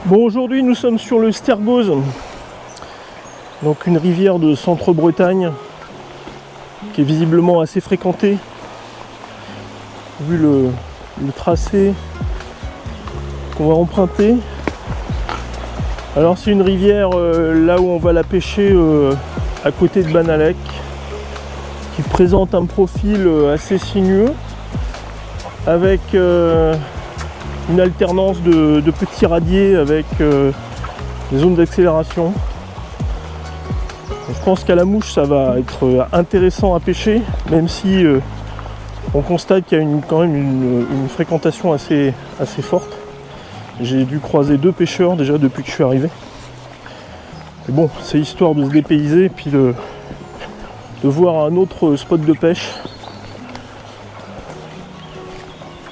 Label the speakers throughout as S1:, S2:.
S1: Bon, aujourd'hui nous sommes sur le Stergoz, donc une rivière de centre-Bretagne qui est visiblement assez fréquentée vu le tracé qu'on va emprunter. Alors c'est une rivière là où on va la pêcher à côté de Banalec, qui présente un profil assez sinueux avec une alternance de petits radiers avec des zones d'accélération. Je pense qu'à la mouche ça va être intéressant à pêcher, même si on constate qu'il y a quand même une fréquentation assez forte. J'ai dû croiser 2 pêcheurs déjà depuis que je suis arrivé. Mais bon, c'est histoire de se dépayser et puis de voir un autre spot de pêche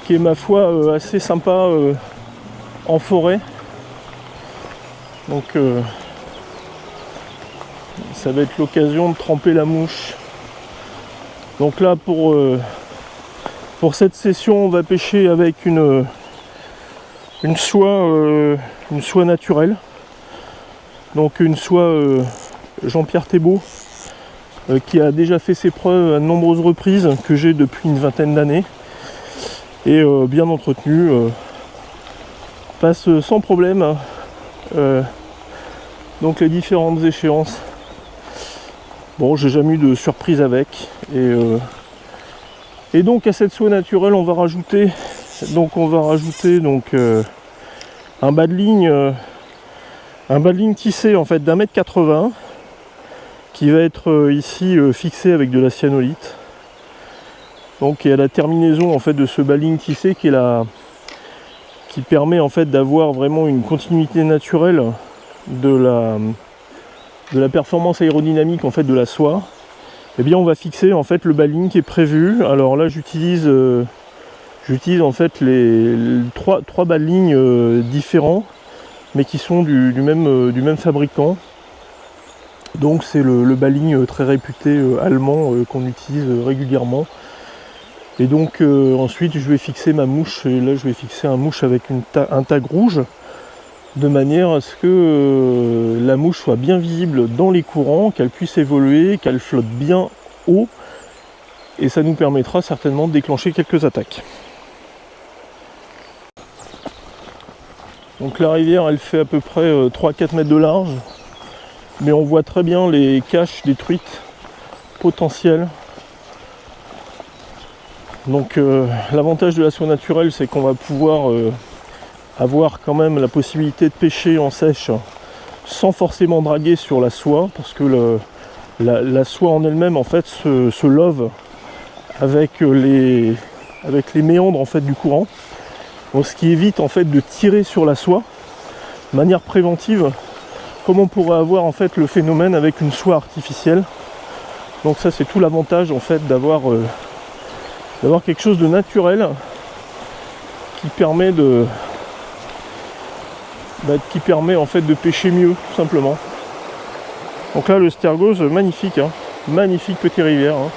S1: qui est, ma foi, assez sympa en forêt. Donc ça va être l'occasion de tremper la mouche. Donc là pour cette session on va pêcher avec une soie naturelle. Donc une soie Jean-Pierre Thébault qui a déjà fait ses preuves à de nombreuses reprises, que j'ai depuis une vingtaine d'années. Et bien entretenu, passe sans problème donc les différentes échéances. Bon, j'ai jamais eu de surprise avec, et donc à cette soie naturelle on va rajouter un bas de ligne tissé en fait d'1,80 m qui va être ici fixé avec de la cyanolite. Donc il y a la terminaison en fait de ce baling tissé qui permet en fait d'avoir vraiment une continuité naturelle de la performance aérodynamique en fait de la soie. Et bien on va fixer en fait le baling qui est prévu. Alors là j'utilise en fait les trois balings différents, mais qui sont du même fabricant. Donc c'est le baling très réputé allemand qu'on utilise régulièrement. Et donc ensuite je vais fixer ma mouche, et là je vais fixer un mouche avec un tag rouge, de manière à ce que la mouche soit bien visible dans les courants, qu'elle puisse évoluer, qu'elle flotte bien haut, et ça nous permettra certainement de déclencher quelques attaques. Donc la rivière elle fait à peu près 3-4 mètres de large, mais on voit très bien les caches des truites potentielles. Donc l'avantage de la soie naturelle, c'est qu'on va pouvoir avoir quand même la possibilité de pêcher en sèche sans forcément draguer sur la soie, parce que la soie en elle-même en fait se love avec les méandres en fait du courant. Donc, ce qui évite en fait de tirer sur la soie de manière préventive, comme on pourrait avoir en fait le phénomène avec une soie artificielle. Donc ça c'est tout l'avantage en fait d'avoir quelque chose de naturel qui permet en fait de pêcher mieux, tout simplement. Donc là le Stergoz, magnifique, hein, magnifique petite rivière, hein.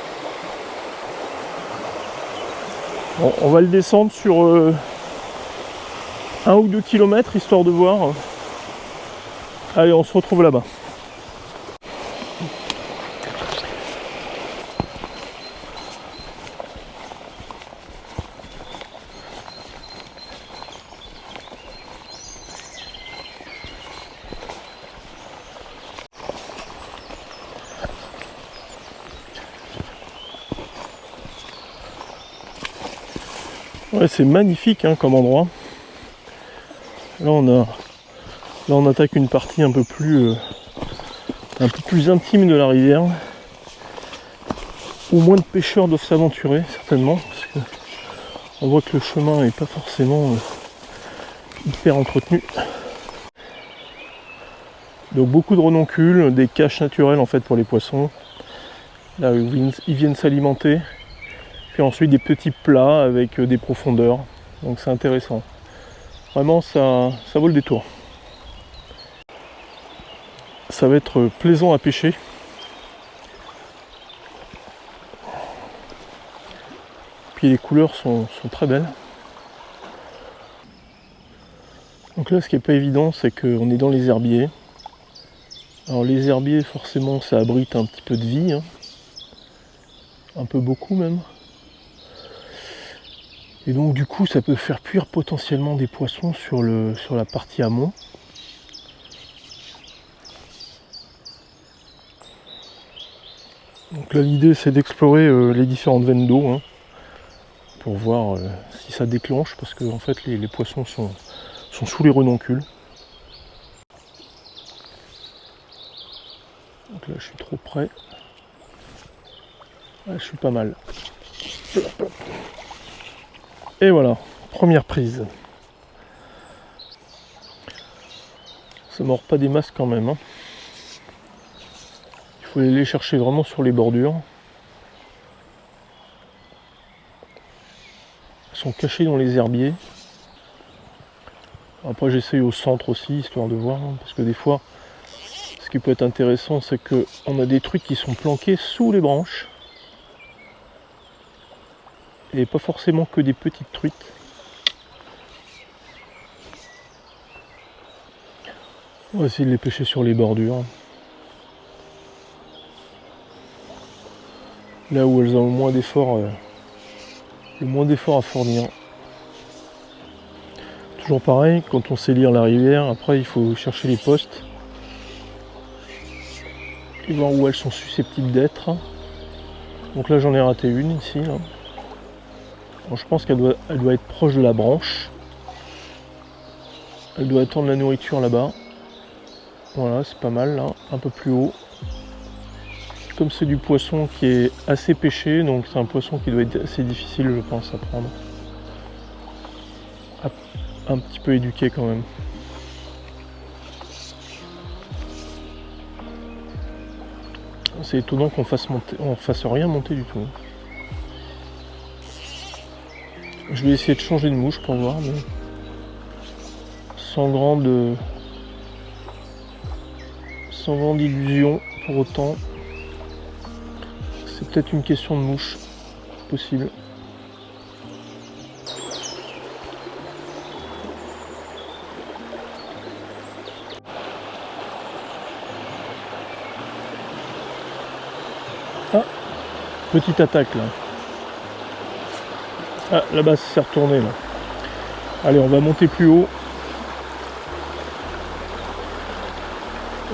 S1: Bon, on va le descendre sur 1 ou 2 km histoire de voir. Allez, on se retrouve là-bas. Ouais, c'est magnifique hein, comme endroit. Là on attaque une partie un peu plus intime de la rivière, où moins de pêcheurs doivent s'aventurer certainement, parce que on voit que le chemin n'est pas forcément hyper entretenu. Donc beaucoup de renoncules, des caches naturelles en fait pour les poissons, là où ils viennent s'alimenter. Puis ensuite des petits plats avec des profondeurs, donc c'est intéressant. Vraiment ça vaut le détour. ça va être plaisant à pêcher. Puis les couleurs sont très belles. Donc là, ce qui n'est pas évident, c'est qu'on est dans les herbiers. Alors les herbiers, forcément, ça abrite un petit peu de vie, hein. Un peu beaucoup même. Et donc du coup, ça peut faire cuire potentiellement des poissons sur la partie amont. Donc là, l'idée, c'est d'explorer les différentes veines d'eau, hein, pour voir si ça déclenche, parce que en fait, les poissons sont sous les renoncules. Donc là, je suis trop près. Là, je suis pas mal. Et voilà, première prise. Ça mord pas des masses quand même, hein. Il faut aller les chercher vraiment sur les bordures. Ils sont cachés dans les herbiers. Après, j'essaye au centre aussi, histoire de voir, hein, parce que des fois, ce qui peut être intéressant, c'est qu'on a des trucs qui sont planqués sous les branches. Et pas forcément que des petites truites. On va essayer de les pêcher sur les bordures. Là où elles ont le moins d'efforts à fournir. Toujours pareil, quand on sait lire la rivière, après il faut chercher les postes. Et voir où elles sont susceptibles d'être. Donc là j'en ai raté une ici. Là. Bon, je pense qu'elle doit être proche de la branche. Elle doit attendre la nourriture là-bas. Voilà, c'est pas mal là, un peu plus haut. Comme c'est du poisson qui est assez pêché, donc c'est un poisson qui doit être assez difficile, je pense, à prendre. Un petit peu éduqué quand même. C'est étonnant qu'on fasse rien monter du tout. Je vais essayer de changer de mouche pour voir, mais sans grande illusion pour autant. C'est peut-être une question de mouche possible. Ah, petite attaque là. Ah, là-bas, ça s'est retourné là. Allez, on va monter plus haut.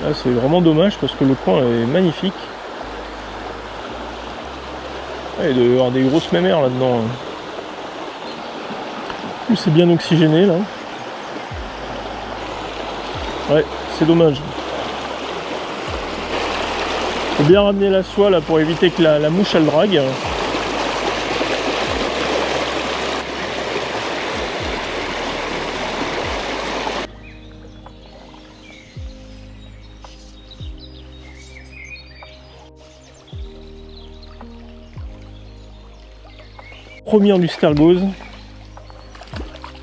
S1: Là, c'est vraiment dommage parce que le coin est magnifique. Ah, il doit y avoir des grosses mémères là-dedans. En plus, c'est bien oxygéné là. Ouais, c'est dommage. Faut bien ramener la soie là pour éviter que la mouche elle drague. Première du stergose,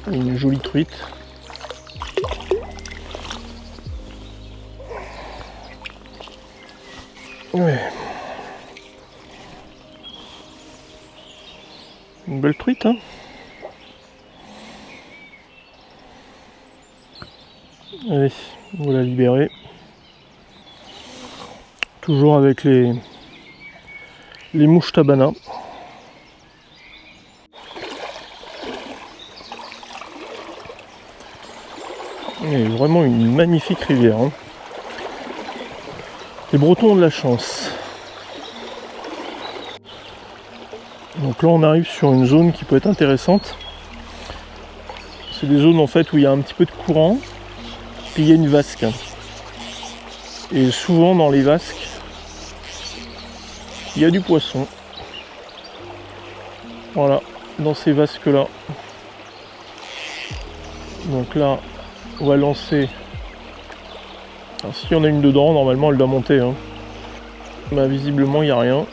S1: une jolie truite. Ouais. Une belle truite, hein. Allez, on va la libérer. Toujours avec les mouches tabana. Et vraiment une magnifique rivière, hein. Les Bretons ont de la chance. Donc là on arrive sur une zone qui peut être intéressante. C'est des zones en fait où il y a un petit peu de courant, puis il y a une vasque. Et souvent dans les vasques, il y a du poisson. Voilà, dans ces vasques là. Donc là, on va lancer. Alors, s'il y en a une dedans, normalement elle doit monter, hein. Bah, visiblement il n'y a rien.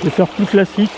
S1: Je vais faire plus classique.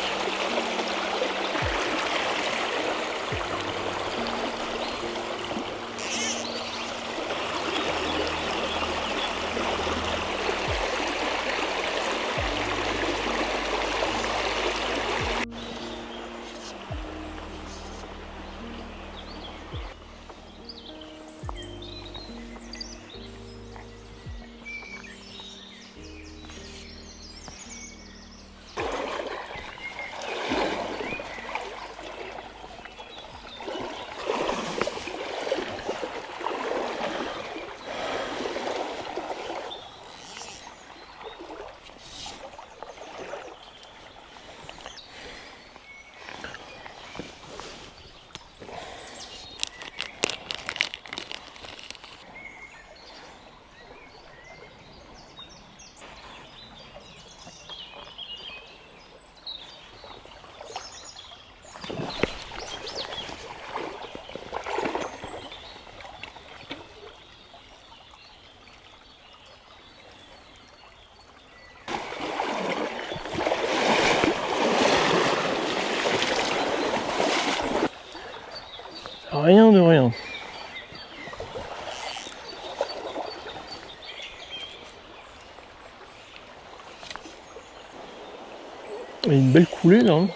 S1: Rien de rien. Et une belle coulée là. Hein.